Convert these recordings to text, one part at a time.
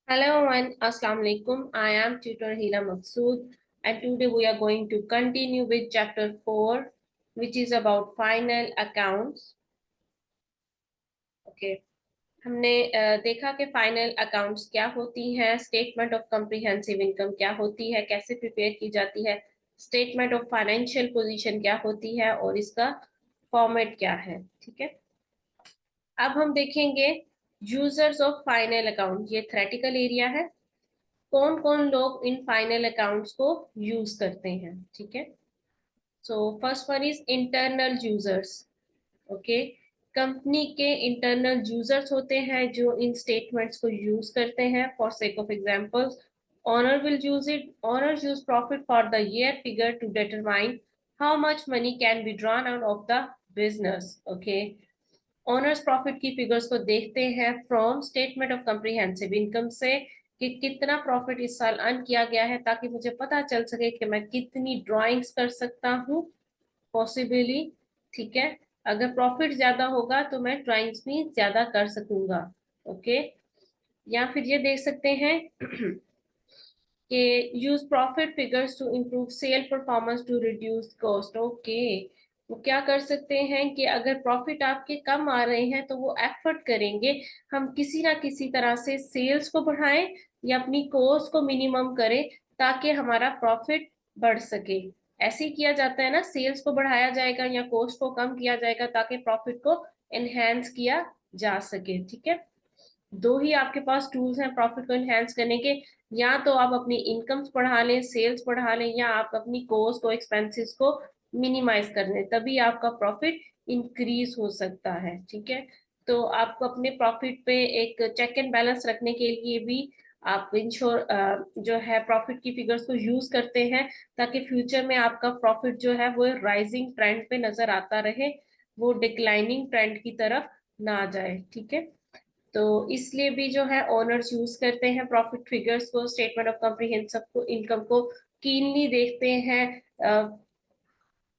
Hello and Assalamu alaikum. I am tutor Hila Maqsood and today we are going to continue with chapter 4 which is about final accounts. Okay. हमने देखा कि final accounts क्या होती हैं, statement of comprehensive income क्या होती है, कैसे प्रिपेयर की जाती है, स्टेटमेंट ऑफ फाइनेंशियल पोजीशन क्या होती है और इसका फॉर्मेट क्या है। ठीक है, अब हम देखेंगे यूजर्स ऑफ फाइनल अकाउंट। ये थ्योरेटिकल एरिया है, कौन कौन लोग इन फाइनल अकाउंट्स को यूज करते हैं। ठीक है, so first one is internal users. Okay, company के इंटरनल यूजर्स होते हैं जो इन स्टेटमेंट्स को यूज करते हैं। For sake of examples, owner will use it, owners use profit for the year figure to determine how much money can be drawn out of the business. Okay, owners profit की figures को देखते हैं from statement of comprehensive income से कि कितना profit इस साल earn किया गया है, ताकि मुझे पता चल सके कि मैं कितनी ड्राइंग्स कर सकता हूँ पॉसिबली। ठीक है, अगर प्रॉफिट ज्यादा होगा तो मैं ड्राइंग्स भी ज्यादा कर सकूंगा। ओके, या फिर ये देख सकते हैं कि use profit figures to improve sale performance to reduce cost. Okay, वो क्या कर सकते हैं कि अगर प्रॉफिट आपके कम आ रहे हैं तो वो एफर्ट करेंगे हम किसी ना किसी तरह से सेल्स को बढ़ाएं या अपनी कॉस्ट को मिनिमम करें ताकि हमारा प्रॉफिट बढ़ सके। ऐसे ही किया जाता है ना, सेल्स को बढ़ाया जाएगा या कॉस्ट को कम किया जाएगा ताकि प्रॉफिट को एनहेंस किया जा सके। ठीक है, दो ही आपके पास टूल्स हैं प्रॉफिट को एनहेंस करने के, या तो आप अपनी इनकम्स बढ़ा लें, सेल्स बढ़ा लें, या आप अपनी कॉस्ट को, एक्सपेंसेस को मिनिमाइज कर लें, तभी आपका प्रॉफिट इंक्रीज हो सकता है। ठीक है, तो आपको अपने प्रॉफिट पे एक चेक एंड बैलेंस रखने के लिए भी आप इंश्योर जो है प्रॉफिट की फिगर्स को यूज करते हैं ताकि फ्यूचर में आपका प्रॉफिट जो है वो राइजिंग ट्रेंड पे नजर आता रहे, वो डिक्लाइनिंग ट्रेंड की तरफ ना जाए। ठीक है, तो इसलिए भी जो है ओनर्स यूज करते हैं प्रॉफिट फिगर्स को, स्टेटमेंट ऑफ कॉम्प्रिहेंसिव को, इनकम को कीनली देखते हैं,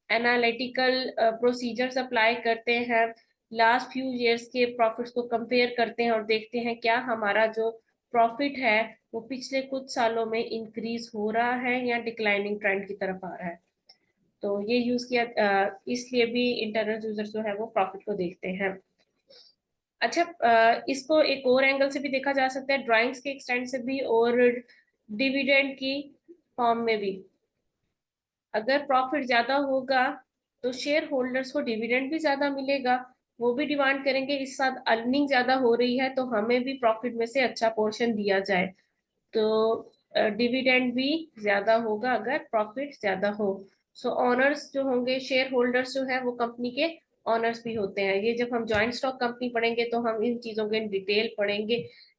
एनालिटिकल प्रोसीजर्स अप्लाई करते हैं, लास्ट फ्यू इयर्स के प्रॉफिट्स को कंपेयर करते हैं और देखते हैं क्या हमारा जो प्रॉफिट है वो पिछले कुछ सालों में इंक्रीज हो रहा है या डिक्लाइनिंग ट्रेंड की तरफ आ रहा है। तो ये यूज किया, इसलिए भी इंटरनल यूजर्स जो है वो प्रॉफिट को देखते हैं। अच्छा, इसको एक और एंगल से भी देखा जा सकता है, ड्राइंग्स के एक्सटेंड से भी और डिविडेंड की फॉर्म में भी। अगर प्रॉफिट ज्यादा होगा तो शेयर होल्डर्स को डिविडेंड भी ज्यादा मिलेगा, वो भी डिमांड करेंगे इस साथ अर्निंग ज्यादा हो रही है तो हमें भी प्रॉफिट में से अच्छा पोर्शन दिया जाए। तो डिविडेंड भी ज्यादा होगा अगर प्रॉफिट ज्यादा हो। सो ओनर्स जो होंगे, शेयर होल्डर्स जो है वो कंपनी के ऑनर्स भी होते हैं। ये जब हम जॉइंट स्टॉक कंपनी पढ़ेंगे तो हम इन चीजों के डिटेल पढ़ेंगे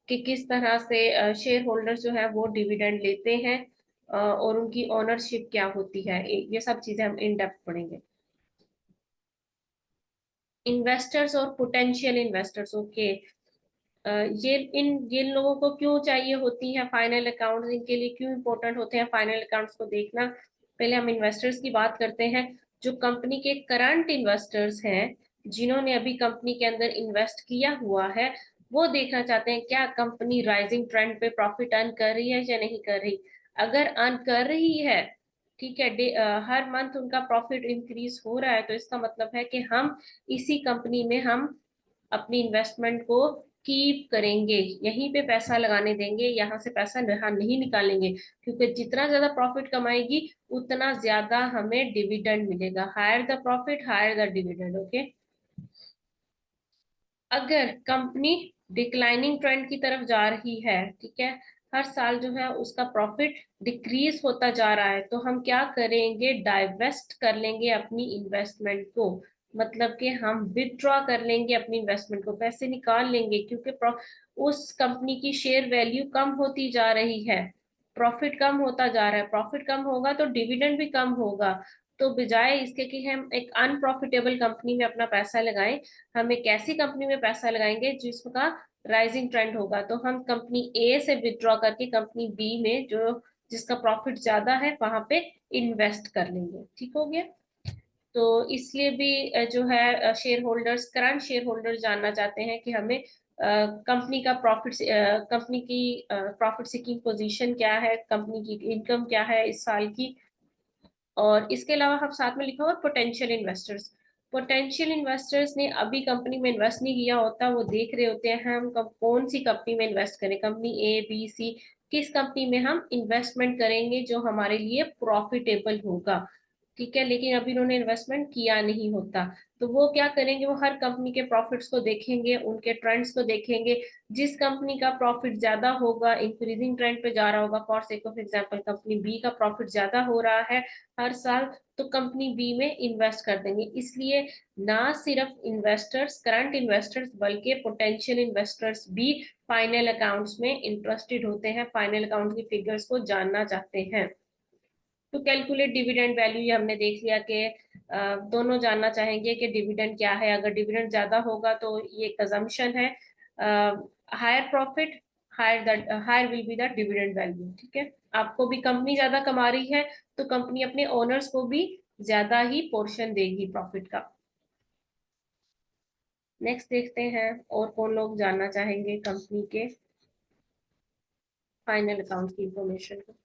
कि किस तरह से शेयर होल्डर्स जो है वो डिविडेंड लेते हैं और उनकी ओनरशिप क्या होती है, ये सब चीजें हम इन डेप्थ पढ़ेंगे। इन्वेस्टर्स और पोटेंशियल इन्वेस्टर्स। ओके, ये लोगों को क्यों चाहिए होती है फाइनल अकाउंट्स, इनके लिए क्यों इंपॉर्टेंट होते हैं फाइनल अकाउंट्स को देखना। पहले हम इन्वेस्टर्स की बात करते हैं। जो कंपनी के करंट इन्वेस्टर्स हैं, जिन्होंने अभी कंपनी के अंदर इन्वेस्ट किया हुआ है, वो देखना चाहते हैं क्या कंपनी राइजिंग ट्रेंड पे प्रॉफिट अर्न कर रही है या नहीं कर रही। अगर अर्न कर रही है, ठीक है, हर मंथ उनका प्रॉफिट इंक्रीज हो रहा है, तो इसका मतलब है कि हम इसी कंपनी में हम अपनी इन्वेस्टमेंट को कीप करेंगे, यहीं पे पैसा लगाने देंगे, यहाँ से पैसा यहाँ नहीं निकालेंगे, क्योंकि जितना ज्यादा प्रॉफिट कमाएगी उतना ज्यादा हमें डिविडेंड मिलेगा। Higher the profit higher the dividend. Okay, अगर कंपनी डिक्लाइनिंग ट्रेंड की तरफ जा रही है, ठीक है, हर साल जो है उसका प्रॉफिट डिक्रीज होता जा रहा है, तो हम क्या करेंगे, डाइवेस्ट कर लेंगे अपनी इन्वेस्टमेंट को। मतलब कि हम विथड्रॉ कर लेंगे अपनी इन्वेस्टमेंट को, पैसे निकाल लेंगे, क्योंकि उस कंपनी की शेयर वैल्यू कम होती जा रही है, प्रॉफिट कम होता जा रहा है, प्रॉफिट कम होगा तो डिविडेंड भी कम होगा। तो बजाय इसके कि हम एक अनप्रॉफिटेबल कंपनी में अपना पैसा लगाएं, हम एक ऐसी कंपनी में पैसा लगाएंगे जिसका राइजिंग ट्रेंड होगा, तो हम कंपनी ए से विड्रॉ करके कंपनी बी में जो जिसका प्रॉफिट ज्यादा है वहां पे इन्वेस्ट कर लेंगे। ठीक हो गया, तो इसलिए भी जो है share holders, current share holders जानना चाहते हैं कि हमें कंपनी का प्रॉफिट, कंपनी की प्रॉफिट सीकिंग पोजीशन क्या है, कंपनी की इनकम क्या है इस साल की। और इसके अलावा हम साथ में लिखा हुआ पोटेंशियल इन्वेस्टर्स। पोटेंशियल इन्वेस्टर्स ने अभी कंपनी में इन्वेस्ट नहीं किया होता, वो देख रहे होते हैं हम कौन सी कंपनी में इन्वेस्ट करें, कंपनी ए बी सी, किस कंपनी में हम इन्वेस्टमेंट करेंगे जो हमारे लिए प्रॉफिटेबल होगा। ठीक है, लेकिन अभी उन्होंने इन्वेस्टमेंट किया नहीं होता, तो वो क्या करेंगे, वो हर कंपनी के प्रॉफिट्स को देखेंगे, उनके ट्रेंड्स को देखेंगे। जिस कंपनी का प्रॉफिट ज्यादा होगा, इंक्रीजिंग ट्रेंड पे जा रहा होगा, for sake of example company B का प्रॉफिट ज्यादा हो रहा है हर साल, तो कंपनी बी में इन्वेस्ट कर देंगे। इसलिए ना सिर्फ इन्वेस्टर्स, करंट इन्वेस्टर्स, बल्कि पोटेंशियल इन्वेस्टर्स भी फाइनल अकाउंट्स में इंटरेस्टेड होते हैं, फाइनल अकाउंट की फिगर्स को जानना चाहते हैं। टू कैलकुलेट डिविडेंड वैल्यू, ये हमने देख लिया कि दोनों जानना चाहेंगे कि डिविडेंड क्या है। अगर डिविडेंड ज्यादा होगा तो ये एक अजम्पशन है, higher profit higher will be the dividend value. ठीक है, आपको भी कंपनी ज्यादा कमा रही है तो कंपनी अपने ओनर्स को भी ज्यादा ही पोर्शन देगी प्रॉफिट का। नेक्स्ट देखते हैं और कौन लोग जानना चाहेंगे कंपनी के फाइनल अकाउंट की इंफॉर्मेशन को।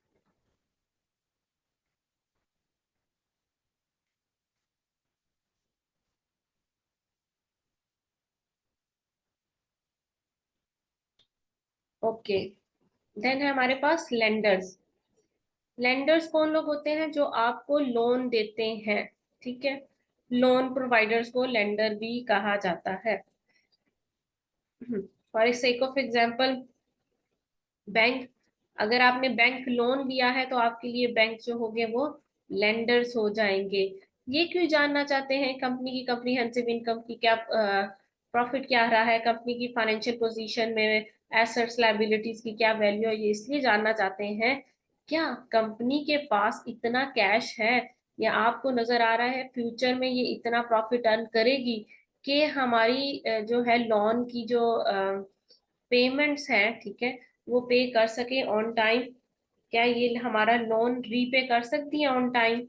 ओके, देन है हमारे पास लेंडर्स। लेंडर्स कौन लोग होते हैं, जो आपको लोन देते हैं। ठीक है, लोन प्रोवाइडर्स को लेंडर भी कहा जाता है। For sake of example bank, अगर आपने बैंक लोन लिया है तो आपके लिए बैंक जो हो गए वो लेंडर्स हो जाएंगे। ये क्यों जानना चाहते हैं, कंपनी की कम्प्रीहेंसिव इनकम की क्या प्रॉफिट क्या आ रहा है, कंपनी की फाइनेंशियल पोजीशन में एसेट्स लायबिलिटीज की क्या वैल्यू है, ये इसलिए जानना चाहते हैं क्या कंपनी के पास इतना कैश है, या आपको नजर आ रहा है फ्यूचर में ये इतना प्रॉफिट अर्न करेगी कि हमारी जो है लोन की जो पेमेंट्स हैं, ठीक है, वो पे कर सके ऑन टाइम। क्या ये हमारा लोन रीपे कर सकती है ऑन टाइम।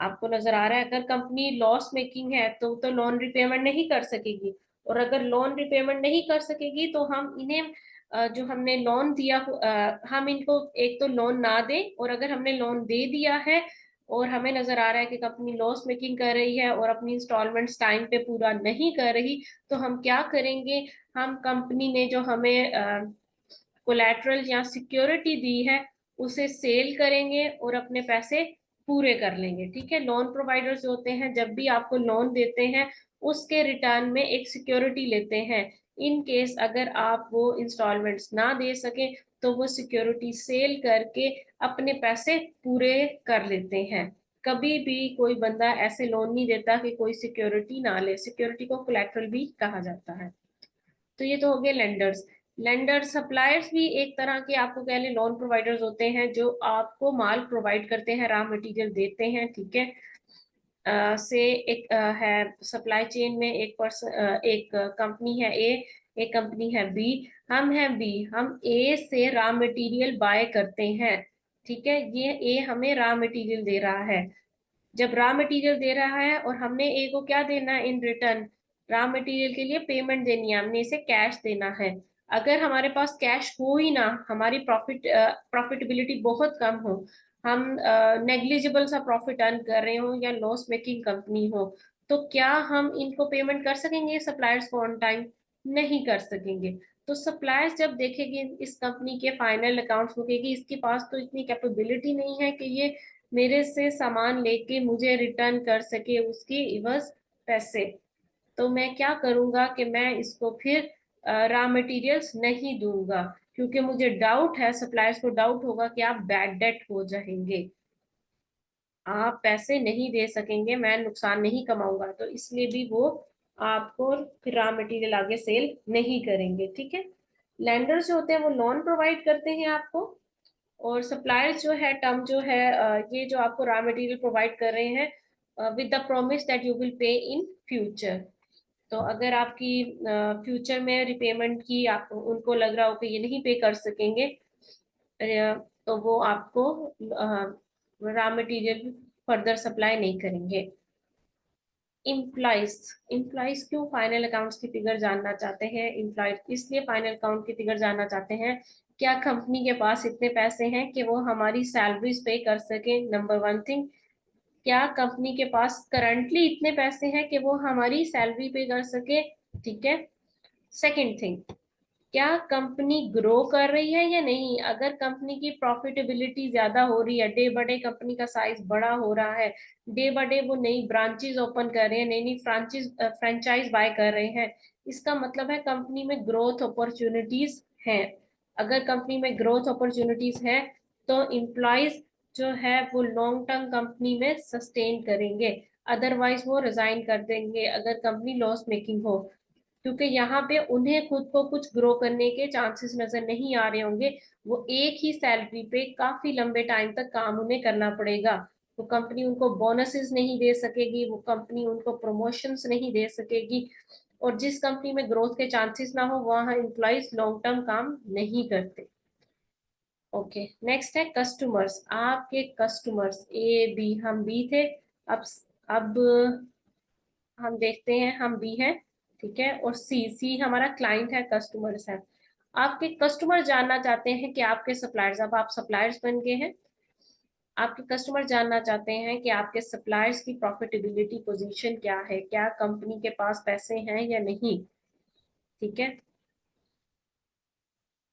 आपको नजर आ रहा है अगर कंपनी लॉस मेकिंग है तो लोन रिपेमेंट नहीं कर सकेगी, और अगर लोन रिपेमेंट नहीं कर सकेगी तो हम इन्हें जो हमने लोन दिया हम इनको एक तो लोन ना दे, और अगर हमने लोन दे दिया है और हमें नजर आ रहा है कि कंपनी लॉस मेकिंग कर रही है और अपनी इंस्टॉलमेंट्स टाइम पे पूरा नहीं कर रही, तो हम क्या करेंगे, हम कंपनी ने जो हमें कोलैटरल या सिक्योरिटी दी है उसे सेल करेंगे और अपने पैसे पूरे कर लेंगे। ठीक है, लोन प्रोवाइडर्स होते हैं जब भी आपको लोन देते हैं उसके रिटर्न में एक सिक्योरिटी लेते हैं। इन केस अगर आप वो इंस्टॉलमेंट्स ना दे सके तो वो सिक्योरिटी सेल करके अपने पैसे पूरे कर लेते हैं। कभी भी कोई बंदा ऐसे लोन नहीं देता कि कोई सिक्योरिटी ना ले, सिक्योरिटी को कोलैटरल भी कहा जाता है। तो ये तो हो गए लेंडर्स। लेंडर सप्लायर्स भी एक तरह के आपको कह लें लोन प्रोवाइडर्स होते हैं, जो आपको माल प्रोवाइड करते हैं, रॉ मटेरियल देते हैं। ठीक है, से एक है सप्लाई चेन में एक पर्सन, एक कंपनी है ए, एक कंपनी है बी, हम हैं बी, हम ए से रॉ मटेरियल बाय करते हैं। ठीक है, ये ए हमें रॉ मटेरियल दे रहा है। जब रॉ मटेरियल दे रहा है और हमने ए को क्या देना है इन रिटर्न, रॉ मटेरियल के लिए पेमेंट देनी है, हमने इसे कैश देना है। अगर हमारे पास कैश हो ही ना, हमारी प्रॉफिटेबिलिटी बहुत कम हो, हम नेग्लिजिबल सा प्रॉफिट अर्न कर रहे हो या लॉस मेकिंग कंपनी हो, तो क्या हम इनको पेमेंट कर सकेंगे सप्लायर्स को ऑन टाइम? नहीं कर सकेंगे। तो सप्लायर्स जब देखेगी इस कंपनी के फाइनल अकाउंट्स में, कहेगी इसके पास तो इतनी कैपेबिलिटी नहीं है कि ये मेरे से सामान लेके मुझे रिटर्न कर सके उसकी इवज पैसे, तो मैं क्या करूंगा कि मैं इसको फिर रॉ मटेरियल्स नहीं दूंगा, क्योंकि मुझे डाउट है, सप्लायर्स को डाउट होगा कि आप बैड डेट हो जाएंगे, आप पैसे नहीं दे सकेंगे, मैं नुकसान नहीं कमाऊंगा, तो इसलिए भी वो आपको फिर रॉ मटेरियल आगे सेल नहीं करेंगे। ठीक है, लैंडर्स जो होते हैं वो लोन प्रोवाइड करते हैं आपको, और सप्लायर्स जो है टर्म जो है ये जो आपको रॉ मटेरियल प्रोवाइड कर रहे हैं with the promise that you will pay in future. तो अगर आपकी फ्यूचर में रिपेमेंट की आप उनको लग रहा हो कि ये नहीं पे कर सकेंगे, तो वो आपको रॉ मटेरियल फर्दर सप्लाई नहीं करेंगे। इम्प्लॉइज, इम्प्लॉइज क्यों फाइनल अकाउंट्स की फिगर जानना चाहते हैं? इम्प्लॉइज इसलिए फाइनल अकाउंट की फिगर जानना चाहते हैं, क्या कंपनी के पास इतने पैसे हैं कि वो हमारी सैलरीज पे कर सके, नंबर वन थिंग। क्या कंपनी के पास करंटली इतने पैसे हैं कि वो हमारी सैलरी पे कर सके, ठीक है। सेकंड थिंग, क्या कंपनी ग्रो कर रही है या नहीं? अगर कंपनी की प्रॉफिटेबिलिटी ज्यादा हो रही है, डे बाय डे कंपनी का साइज बड़ा हो रहा है, डे बाय डे वो नई ब्रांचेस ओपन कर रहे हैं, नई नई फ्रेंचाइज बाय कर रहे हैं, इसका मतलब है कंपनी में ग्रोथ अपॉर्चुनिटीज हैं। अगर कंपनी में ग्रोथ अपॉर्चुनिटीज हैं तो इम्प्लॉयज जो है वो लॉन्ग टर्म कंपनी में सस्टेन करेंगे, अदरवाइज वो रिजाइन कर देंगे अगर कंपनी लॉस मेकिंग हो, क्योंकि यहाँ पे उन्हें खुद को कुछ ग्रो करने के चांसेस नजर नहीं आ रहे होंगे। वो एक ही सैलरी पे काफी लंबे टाइम तक काम उन्हें करना पड़ेगा, वो कंपनी उनको बोनसेस नहीं दे सकेगी, वो कंपनी उनको प्रमोशंस नहीं दे सकेगी, और जिस कंपनी में ग्रोथ के चांसेस ना हो वहां एम्प्लॉयज लॉन्ग टर्म काम नहीं करते। ओके, नेक्स्ट है कस्टमर्स। आपके कस्टमर्स ए बी, हम बी थे, अब हम देखते हैं हम बी हैं, ठीक है, और सी, सी हमारा क्लाइंट है, कस्टमर्स है। आपके कस्टमर जानना चाहते हैं कि आपके सप्लायर्स, अब आप सप्लायर्स बन गए हैं, आपके कस्टमर जानना चाहते हैं कि आपके सप्लायर्स की प्रॉफिटेबिलिटी पोजीशन क्या है, क्या कंपनी के पास पैसे हैं या नहीं, ठीक है।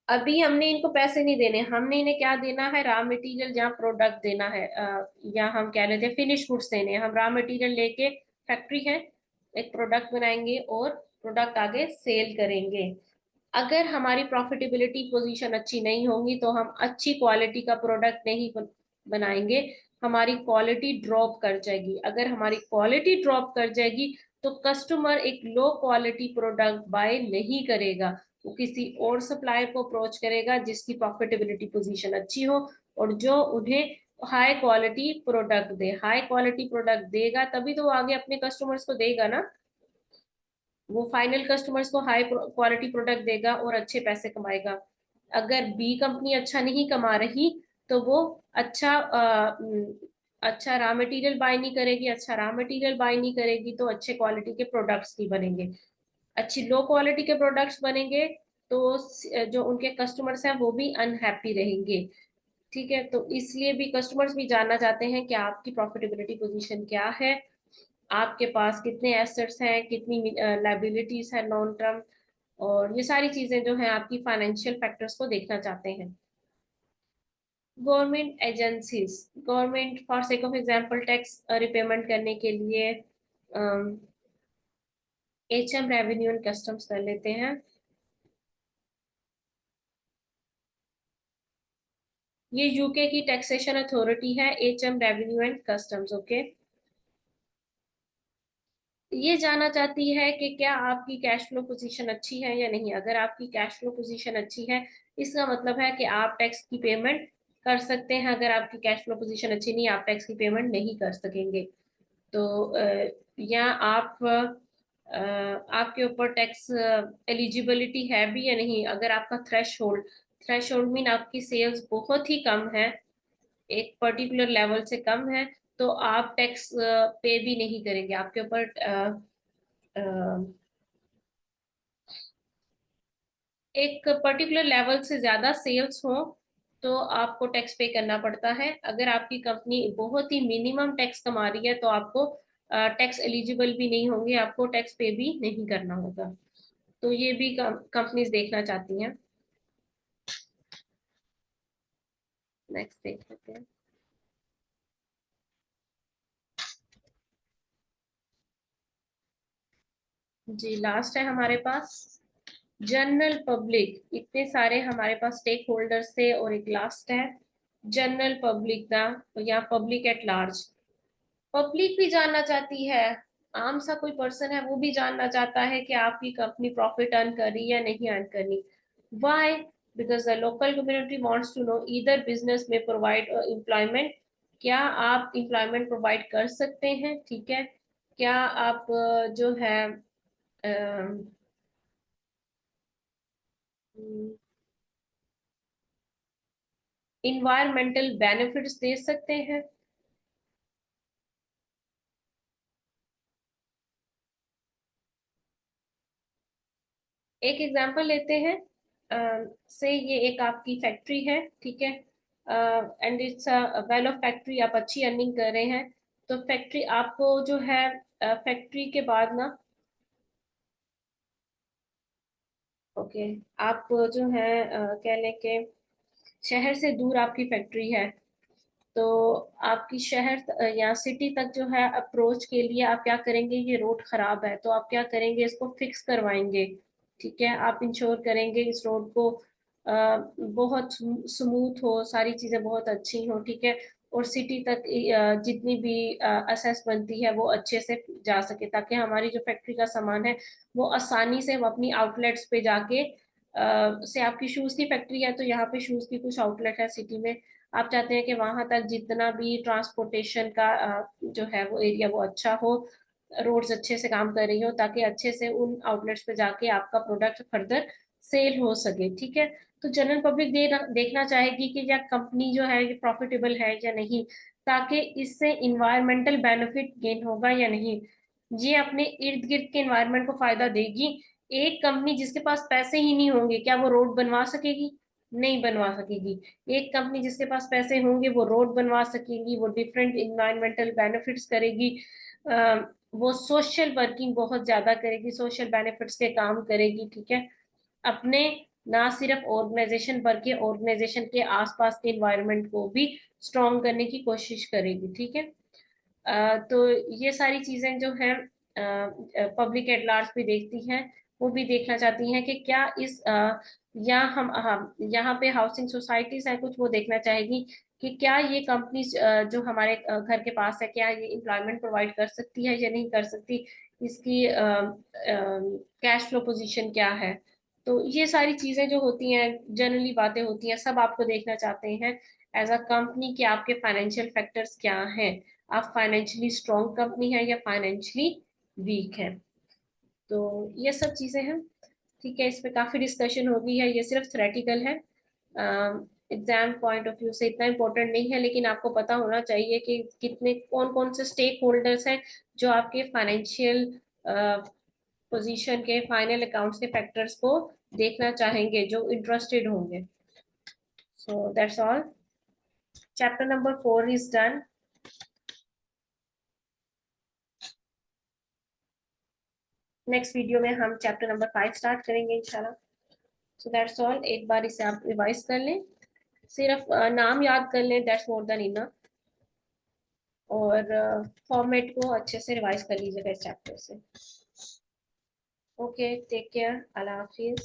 अभी हमने इनको पैसे नहीं देने, हमने इन्हें क्या देना है, रॉ मटेरियल या प्रोडक्ट देना है, या हम कह लेते हैं फिनिश गुड्स देने हैं। हम रॉ मटेरियल लेके, फैक्ट्री है, एक प्रोडक्ट बनाएंगे और प्रोडक्ट आगे सेल करेंगे। अगर हमारी प्रॉफिटेबिलिटी पोजीशन अच्छी नहीं होगी तो हम अच्छी क्वालिटी का प्रोडक्ट नहीं बनाएंगे, हमारी क्वालिटी ड्रॉप कर जाएगी। अगर हमारी क्वालिटी ड्रॉप कर जाएगी तो कस्टमर एक लो क्वालिटी प्रोडक्ट बाय नहीं करेगा, वो किसी और सप्लायर को अप्रोच करेगा जिसकी प्रॉफिटेबिलिटी पोजीशन अच्छी हो और जो उन्हें हाई क्वालिटी प्रोडक्ट दे। हाई क्वालिटी प्रोडक्ट देगा तभी तो वो आगे अपने कस्टमर्स को देगा ना, वो फाइनल कस्टमर्स को हाई क्वालिटी प्रोडक्ट देगा और अच्छे पैसे कमाएगा। अगर बी कंपनी अच्छा नहीं कमा रही तो वो अच्छा अच्छा रॉ मटेरियल बाय नहीं करेगी, अच्छा रॉ मटेरियल बाय नहीं करेगी तो अच्छे क्वालिटी के प्रोडक्ट्स नहीं बनेंगे, अच्छी लो क्वालिटी के प्रोडक्ट्स बनेंगे तो जो उनके कस्टमर्स हैं वो भी अनहैप्पी रहेंगे, ठीक है। तो इसलिए भी कस्टमर्स भी जानना चाहते हैं कि आपकी प्रॉफिटेबिलिटी पोजीशन क्या है, आपके पास कितने एसेट्स हैं, कितनी लाइबिलिटीज है लॉन्ग टर्म, और ये सारी चीजें जो है आपकी फाइनेंशियल फैक्टर्स को देखना चाहते हैं। Government agencies, government for sake of example tax repayment करने के लिए एचएम, रेवेन्यू एंड कस्टम्स कर लेते हैं। ये यूके की टैक्सेशन अथॉरिटी है, HM, revenue and customs, okay. ये जानना चाहती है कि क्या आपकी कैश फ्लो पोजीशन अच्छी है या नहीं। अगर आपकी कैश फ्लो पोजीशन अच्छी है इसका मतलब है कि आप टैक्स की पेमेंट कर सकते हैं, अगर आपकी कैश फ्लो पोजीशन अच्छी नहीं आप टैक्स की पेमेंट नहीं कर सकेंगे। तो या आप आपके ऊपर टैक्स एलिजिबिलिटी है भी या नहीं। अगर आपका थ्रेश होल्ड मीन आपकी सेल्स बहुत ही कम है, एक पर्टिकुलर लेवल से कम है, तो आप टैक्स पे भी नहीं करेंगे, आपके ऊपर एक पर्टिकुलर लेवल से ज्यादा सेल्स हो तो आपको टैक्स पे करना पड़ता है। अगर आपकी कंपनी बहुत ही मिनिमम टैक्स कमा रही है तो आपको टैक्स एलिजिबल भी नहीं होंगे, आपको टैक्स पे भी नहीं करना होगा। तो ये भी कंपनीज देखना चाहती हैं। नेक्स्ट देख लेते हैं। जी लास्ट है हमारे पास जनरल पब्लिक। इतने सारे हमारे पास स्टेक होल्डर्स थे और एक लास्ट है जनरल पब्लिक का, या पब्लिक एट लार्ज। पब्लिक भी जानना चाहती है, आम सा कोई पर्सन है वो भी जानना चाहता है कि आपकी कंपनी प्रॉफिट अर्न कर रही है या नहीं अर्न कर रही। Why? Because the local community wants to know either business में प्रोवाइड एम्प्लॉयमेंट, क्या आप एम्प्लॉयमेंट प्रोवाइड कर सकते हैं, ठीक है। क्या आप जो है इन्वायरमेंटल बेनिफिट्स दे सकते हैं। एक एग्जांपल लेते हैं। से ये एक आपकी फैक्ट्री है, ठीक है, and it's a well of factory, आप अच्छी अर्निंग कर रहे हैं। तो फैक्ट्री आपको जो है, फैक्ट्री के बाद ना, ओके, आप जो है कह लें कि शहर से दूर आपकी फैक्ट्री है। तो आपकी शहर या सिटी तक जो है अप्रोच के लिए आप क्या करेंगे, ये रोड खराब है तो आप क्या करेंगे, इसको फिक्स करवाएंगे। ठीक है, आप इंश्योर करेंगे इस रोड को बहुत स्मूथ हो, सारी चीजें बहुत अच्छी हो, ठीक है। और सिटी तक जितनी भी असेस बनती है वो अच्छे से जा सके, ताकि हमारी जो फैक्ट्री का सामान है वो आसानी से हम अपनी आउटलेट्स पे जाके से आपकी शूज की फैक्ट्री है तो यहाँ पे शूज की कुछ आउटलेट है सिटी में, आप चाहते हैं कि वहां तक जितना भी ट्रांसपोर्टेशन का जो है वो एरिया वो अच्छा हो, रोड्स अच्छे से काम कर रही हो, ताकि अच्छे से उन आउटलेट्स पे जाके आपका प्रोडक्ट फर्दर सेल हो सके, ठीक है। तो जनरल पब्लिक देखना चाहेगी कि या कंपनी जो है ये प्रॉफिटेबल है या नहीं, ताकि इससे इन्वायरमेंटल बेनिफिट गेन होगा या नहीं, ये अपने इर्द गिर्द के इन्वायरमेंट को फायदा देगी। एक कंपनी जिसके पास पैसे ही नहीं होंगे, क्या वो रोड बनवा सकेगी? नहीं बनवा सकेगी। एक कंपनी जिसके पास पैसे होंगे वो रोड बनवा सकेगी, वो डिफरेंट इन्वायरमेंटल बेनिफिट्स करेगी, वो सोशल वर्किंग बहुत ज्यादा करेगी, सोशल बेनिफिट्स के काम करेगी, ठीक है। अपने ना सिर्फ ऑर्गेनाइजेशन बल्कि ऑर्गेनाइजेशन के आसपास के इन्वायरमेंट को भी स्ट्रॉन्ग करने की कोशिश करेगी, ठीक है। तो ये सारी चीजें जो हैं पब्लिक एट लार्ज भी देखती हैं, वो भी देखना चाहती हैं कि क्या इस या हम यहाँ पे हाउसिंग सोसाइटीज है कुछ, वो देखना चाहेगी कि क्या ये कंपनी जो हमारे घर के पास है, क्या ये एम्प्लॉयमेंट प्रोवाइड कर सकती है या नहीं कर सकती, इसकी कैश फ्लो पोजीशन क्या है। तो ये सारी चीजें जो होती हैं, जनरली बातें होती हैं, सब आपको देखना चाहते हैं एज अ कंपनी कि आपके फाइनेंशियल फैक्टर्स क्या हैं, आप फाइनेंशियली स्ट्रॉन्ग कंपनी है या फाइनेंशियली वीक है। तो ये सब चीजें हैं, ठीक है। इस पे काफी डिस्कशन हो गई है, ये सिर्फ थ्योरेटिकल है, एग्जाम पॉइंट ऑफ व्यू से इतना इम्पोर्टेंट नहीं है, लेकिन आपको पता होना चाहिए कि कितने कौन कौन से स्टेक होल्डर्स हैं जो आपके फाइनेंशियल पोजीशन के फाइनल अकाउंट्स के फैक्टर्स को देखना चाहेंगे, जो इंटरेस्टेड होंगे। So that's all, chapter number 4 is done. Next video में हम चैप्टर नंबर 5 स्टार्ट करेंगे इंशाल्लाह। सो दैट्स ऑल, एक बार इसे आप रिवाइज कर लें, सिर्फ नाम याद कर लें, दैट्स मोर देन इनफ। और फॉर्मेट को अच्छे से रिवाइज कर लीजिएगा इस चैप्टर से। ओके, टेक केयर, अल्लाह हाफिज।